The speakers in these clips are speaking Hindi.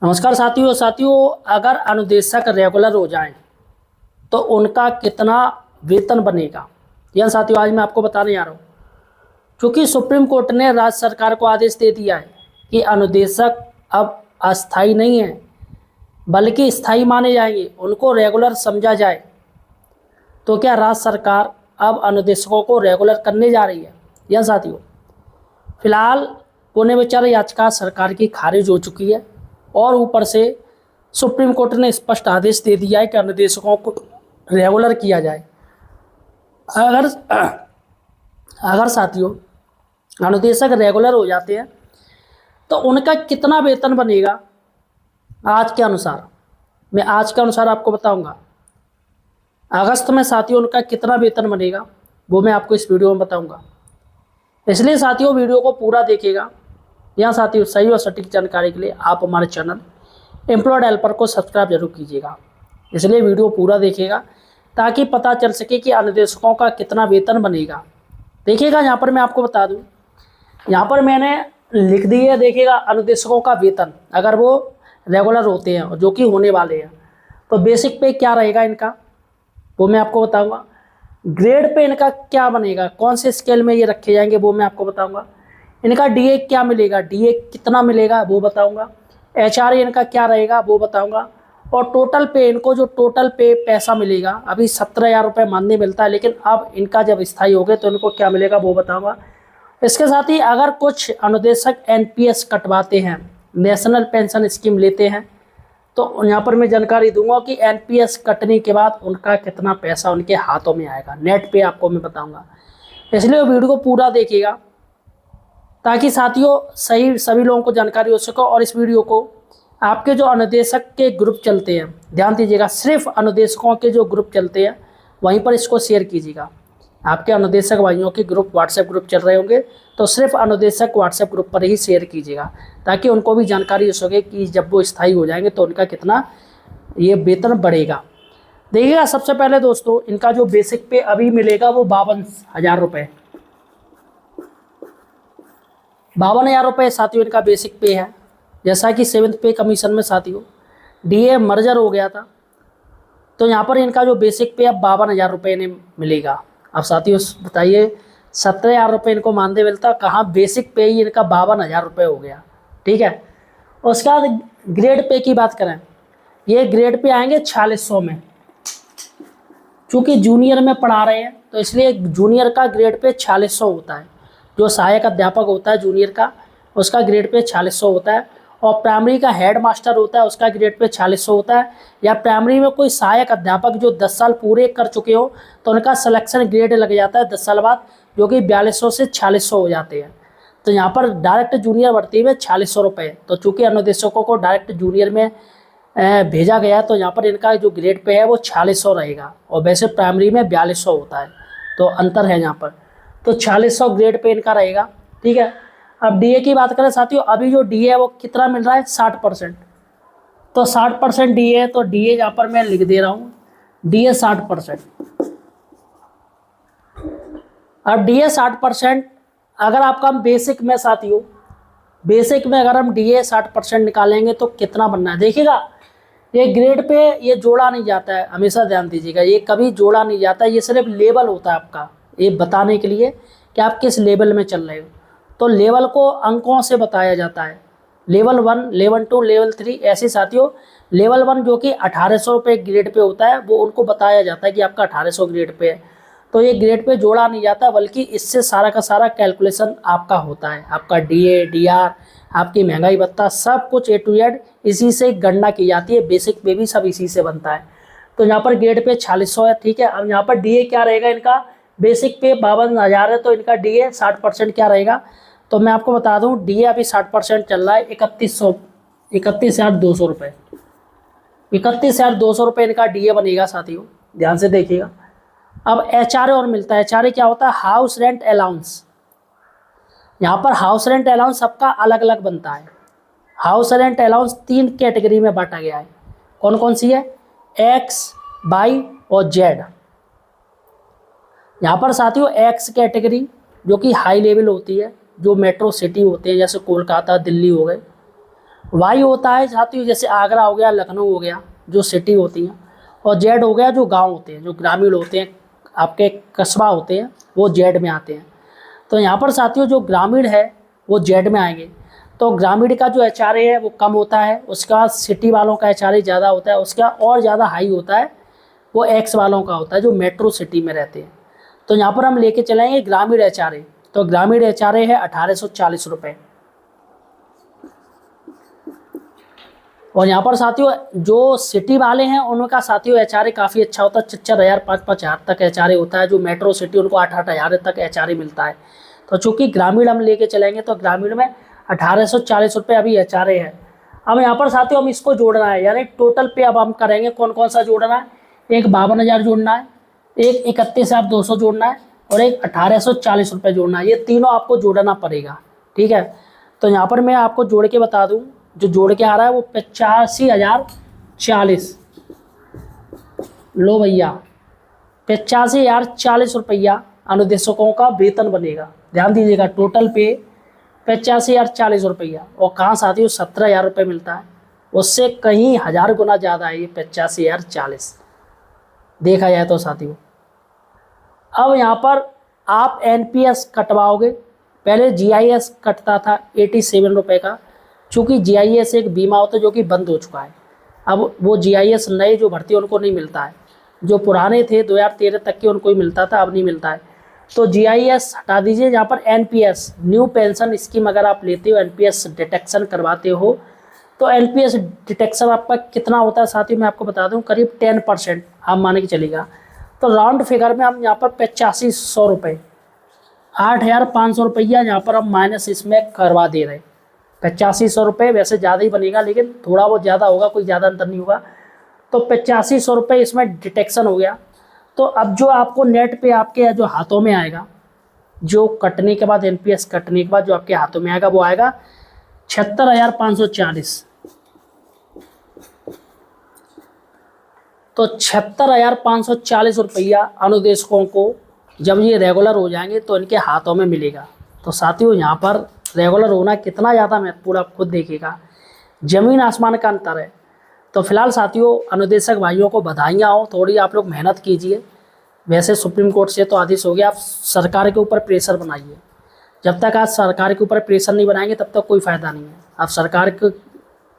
नमस्कार साथियों अगर अनुदेशक रेगुलर हो जाएं तो उनका कितना वेतन बनेगा, यह साथियों आज मैं आपको बताने जा रहा हूँ। क्योंकि सुप्रीम कोर्ट ने राज्य सरकार को आदेश दे दिया है कि अनुदेशक अब अस्थायी नहीं है बल्कि स्थायी माने जाएंगे, उनको रेगुलर समझा जाए। तो क्या राज्य सरकार अब अनुदेशकों को रेगुलर करने जा रही है? यह साथियों फिलहाल पुनर्विचार याचिका सरकार की खारिज हो चुकी है और ऊपर से सुप्रीम कोर्ट ने स्पष्ट आदेश दे दिया है कि अनुदेशकों को रेगुलर किया जाए। अगर अगर साथियों अनुदेशक रेगुलर हो जाते हैं तो उनका कितना वेतन बनेगा आज के अनुसार, मैं आज के अनुसार आपको बताऊंगा। अगस्त में साथियों उनका कितना वेतन बनेगा वो मैं आपको इस वीडियो में बताऊंगा, इसलिए साथियों वीडियो को पूरा देखिएगा। यहाँ साथियों सही और सटीक जानकारी के लिए आप हमारे चैनल एम्प्लॉयड हेल्पर को सब्सक्राइब जरूर कीजिएगा। इसलिए वीडियो पूरा देखिएगा ताकि पता चल सके कि अनुदेशकों का कितना वेतन बनेगा। देखिएगा यहाँ पर मैं आपको बता दूँ, यहाँ पर मैंने लिख दी है, देखिएगा अनुदेशकों का वेतन अगर वो रेगुलर होते हैं जो कि होने वाले हैं तो बेसिक पे क्या रहेगा इनका वो मैं आपको बताऊँगा। ग्रेड पे इनका क्या बनेगा, कौन से स्केल में ये रखे जाएंगे वो मैं आपको बताऊँगा। इनका डीए क्या मिलेगा, डीए कितना मिलेगा वो बताऊंगा। एचआरए इनका क्या रहेगा वो बताऊंगा। और टोटल पे इनको जो टोटल पे पैसा मिलेगा, अभी 17,000 रुपये मानने मिलता है, लेकिन अब इनका जब स्थायी हो गए तो इनको क्या मिलेगा वो बताऊंगा। इसके साथ ही अगर कुछ अनुदेशक एनपीएस कटवाते हैं, नेशनल पेंशन स्कीम लेते हैं, तो यहाँ पर मैं जानकारी दूंगा कि एनपीएस कटने के बाद उनका कितना पैसा उनके हाथों में आएगा, नेट पे आपको मैं बताऊँगा। इसलिए वीडियो को पूरा देखिएगा ताकि साथियों सभी लोगों को जानकारी हो सके। और इस वीडियो को आपके जो अनुदेशक के ग्रुप चलते हैं, ध्यान दीजिएगा, सिर्फ अनुदेशकों के जो ग्रुप चलते हैं वहीं पर इसको शेयर कीजिएगा। आपके अनुदेशक भाइयों के ग्रुप व्हाट्सएप ग्रुप चल रहे होंगे तो सिर्फ अनुदेशक व्हाट्सएप ग्रुप पर ही शेयर कीजिएगा ताकि उनको भी जानकारी हो सके कि जब वो स्थायी हो जाएंगे तो उनका कितना ये वेतन बढ़ेगा। देखिएगा सबसे पहले दोस्तों इनका जो बेसिक पे अभी मिलेगा वो 52,000 रुपये, 52,000 रुपये साथियों इनका बेसिक पे है। जैसा कि 7th पे कमीशन में साथियों डीए मर्जर हो गया था तो यहाँ पर इनका जो बेसिक पे अब 52,000 रुपये इन्हें मिलेगा। अब साथियों बताइए 17,000 रुपये इनको मानदेय मिलता, कहाँ बेसिक पे ही इनका 52,000 रुपये हो गया। ठीक है, उसके बाद ग्रेड पे की बात करें, ये ग्रेड पे आएंगे 4600 में। चूँकि जूनियर में पढ़ा रहे हैं तो इसलिए जूनियर का ग्रेड पे 4600 होता है। जो सहायक अध्यापक होता है जूनियर का, उसका ग्रेड पे 4600 होता है। और प्राइमरी का हेड मास्टर होता है, उसका ग्रेड पे 4600 होता है। या प्राइमरी में कोई सहायक अध्यापक जो 10 साल पूरे कर चुके हो तो उनका सिलेक्शन ग्रेड लग जाता है 10 साल बाद, जो कि 4200 से 4600 हो जाते हैं। तो यहाँ पर डायरेक्ट जूनियर भर्ती में 4600 रुपये। तो चूँकि अनुदेशकों को डायरेक्ट जूनियर में भेजा गया है तो यहाँ पर इनका जो ग्रेड पे है वो 4600 रहेगा, और वैसे प्राइमरी में 4200 होता है, तो अंतर है यहाँ पर। तो 4600 ग्रेड पे इनका रहेगा। ठीक है, अब डीए की बात करें साथियों, अभी जो डीए है वो कितना मिल रहा है, 60%। तो 60% डीए है, तो डीए यहाँ पर मैं लिख दे रहा हूँ, डीए 60%। अब डीए 60%, अगर आपका हम बेसिक में साथियों, बेसिक में अगर हम डीए 60% निकालेंगे तो कितना बनना है। देखिएगा ये ग्रेड पे ये जोड़ा नहीं जाता है, हमेशा ध्यान दीजिएगा, ये कभी जोड़ा नहीं जाता है, ये सिर्फ लेवल होता है आपका, ये बताने के लिए कि आप किस लेवल में चल रहे हो। तो लेवल को अंकों से बताया जाता है, लेवल 1, लेवल 2, लेवल 3, ऐसे साथियों। लेवल 1 जो कि 1800 रुपये ग्रेड पे होता है वो उनको बताया जाता है कि आपका 1800 ग्रेड पे है। तो ये ग्रेड पे जोड़ा नहीं जाता बल्कि इससे सारा का सारा कैलकुलेशन आपका होता है। आपका डीए, डीआर, आपकी महंगाई भत्ता, सब कुछ ए टू जेड इसी से गणना की जाती है। बेसिक पे भी सब इसी से बनता है। तो यहाँ पर ग्रेड पे 4600 है। ठीक है, अब यहाँ पर डीए क्या रहेगा इनका, बेसिक पे 52,000 है तो इनका डीए 60% क्या रहेगा। तो मैं आपको बता दूं डीए अभी 60% चल रहा है, 31,200 रुपये, 31,200 रुपये इनका डीए बनेगा साथियों, ध्यान से देखिएगा। अब एचआरए और मिलता है, एचआरए क्या होता है, हाउस रेंट अलाउंस। यहाँ पर हाउस रेंट अलाउंस सबका अलग अलग बनता है। हाउस रेंट अलाउंस 3 कैटेगरी में बांटा गया है। कौन कौन सी है, एक्स, वाई और जेड। यहाँ पर साथियों एक्स कैटेगरी जो कि हाई लेवल होती है, जो मेट्रो सिटी होते हैं जैसे कोलकाता, दिल्ली हो गए, वाई होता है साथियों जैसे आगरा हो गया, लखनऊ हो गया, जो सिटी होती हैं, और जेड हो गया जो गांव होते हैं, जो ग्रामीण होते हैं, आपके कस्बा होते हैं, वो जेड में आते हैं। तो यहाँ पर साथियों जो ग्रामीण है वो जेड में आएंगे। तो ग्रामीण का जो एचआरए है वो कम होता है, उसका सिटी वालों का एचआरए ज़्यादा होता है, उसका और ज़्यादा हाई होता है वो एक्स वालों का होता है जो मेट्रो सिटी में रहते हैं। तो यहाँ पर हम लेके चलेंगे ग्रामीण एचआरए। तो ग्रामीण एचआरए है 1840 रुपये। और यहाँ पर साथियों जो सिटी वाले हैं उनका साथियों एचआरए काफ़ी अच्छा होता है, 4,000 5,000 तक एचआरए होता है। जो मेट्रो सिटी उनको 8,000 तक एचआरए मिलता है। तो चूँकि ग्रामीण हम लेके चलेंगे तो ग्रामीण में 1840 रुपये अभी एचआरए है। अब यहाँ पर साथियों हम इसको जोड़ना है, यानी टोटल पे अब हम करेंगे कौन कौन सा जोड़ना है। एक 52,000 जोड़ना है, एक 31,200 जोड़ना है, और एक 1840 रुपये जोड़ना है। ये तीनों आपको जोड़ना पड़ेगा, ठीक है। तो यहाँ पर मैं आपको जोड़ के बता दूँ, जो जोड़ के आ रहा है वो 85,040। लो भैया 85,040 रुपया अनुदेशकों का वेतन बनेगा। ध्यान दीजिएगा, टोटल पे 85,040 रुपया। और कहाँ साथियों 17,000 रुपये मिलता है, उससे कहीं 1000 गुना ज़्यादा है ये 85,040 देखा जाए तो साथियों। अब यहाँ पर आप एनपीएस कटवाओगे, पहले जीआईएस कटता था 87 रुपये का। चूँकि जीआईएस एक बीमा होता है जो कि बंद हो चुका है, अब वो जीआईएस नए जो भर्ती उनको नहीं मिलता है, जो पुराने थे 2013 तक के उनको ही मिलता था, अब नहीं मिलता है। तो जीआईएस हटा दीजिए। यहाँ पर एनपीएस न्यू पेंशन स्कीम अगर आप लेते हो, एनपीएस डिटेक्शन करवाते हो, तो एनपीएस डिटेक्शन आपका कितना होता है साथियों मैं आपको बता दूं, करीब 10% आप माने कि चलेगा। तो राउंड फिगर में हम यहाँ पर 8500 रुपये, 8,500 रुपया यहाँ पर हम माइनस इसमें करवा दे रहे हैं। 8500 रुपये वैसे ज़्यादा ही बनेगा, लेकिन थोड़ा बहुत ज़्यादा होगा, कोई ज़्यादा अंतर नहीं होगा। तो 8500 रुपये इसमें डिटेक्शन हो गया। तो अब जो आपको नेट पे आपके जो हाथों में आएगा, जो कटने के बाद एनपीएस कटने के बाद जो आपके हाथों में आएगा वो आएगा 76,540। तो 76,540 रुपया अनुदेशकों को जब ये रेगुलर हो जाएंगे तो इनके हाथों में मिलेगा। तो साथियों यहाँ पर रेगुलर होना कितना ज़्यादा महत्वपूर्ण आप खुद देखिएगा, ज़मीन आसमान का अंतर है। तो फिलहाल साथियों अनुदेशक भाइयों को बधाइयाँ हो, थोड़ी आप लोग मेहनत कीजिए। वैसे सुप्रीम कोर्ट से तो आदेश हो गया, आप सरकार के ऊपर प्रेशर बनाइए। जब तक आप सरकार के ऊपर प्रेशर नहीं बनाएंगे तब तक कोई फ़ायदा नहीं है। आप सरकार के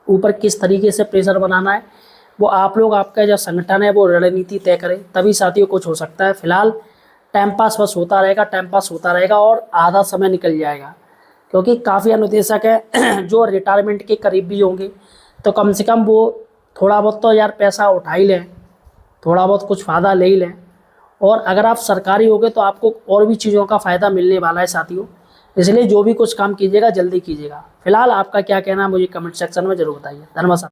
ऊपर किस तरीके से प्रेशर बनाना है वो आप लोग, आपका जो संगठन है वो रणनीति तय करें, तभी साथियों कुछ हो सकता है। फिलहाल टाइम पास बस होता रहेगा, टाइम पास होता रहेगा और आधा समय निकल जाएगा, क्योंकि काफ़ी अनुदेशक है जो रिटायरमेंट के करीब भी होंगे। तो कम से कम वो थोड़ा बहुत तो यार पैसा उठा ही लें, थोड़ा बहुत कुछ फ़ायदा ले ही लें। और अगर आप सरकारी होगे तो आपको और भी चीज़ों का फ़ायदा मिलने वाला है साथियों। इसलिए जो भी कुछ काम कीजिएगा जल्दी कीजिएगा। फिलहाल आपका क्या कहना है मुझे कमेंट सेक्शन में ज़रूर बताइए। धन्यवाद।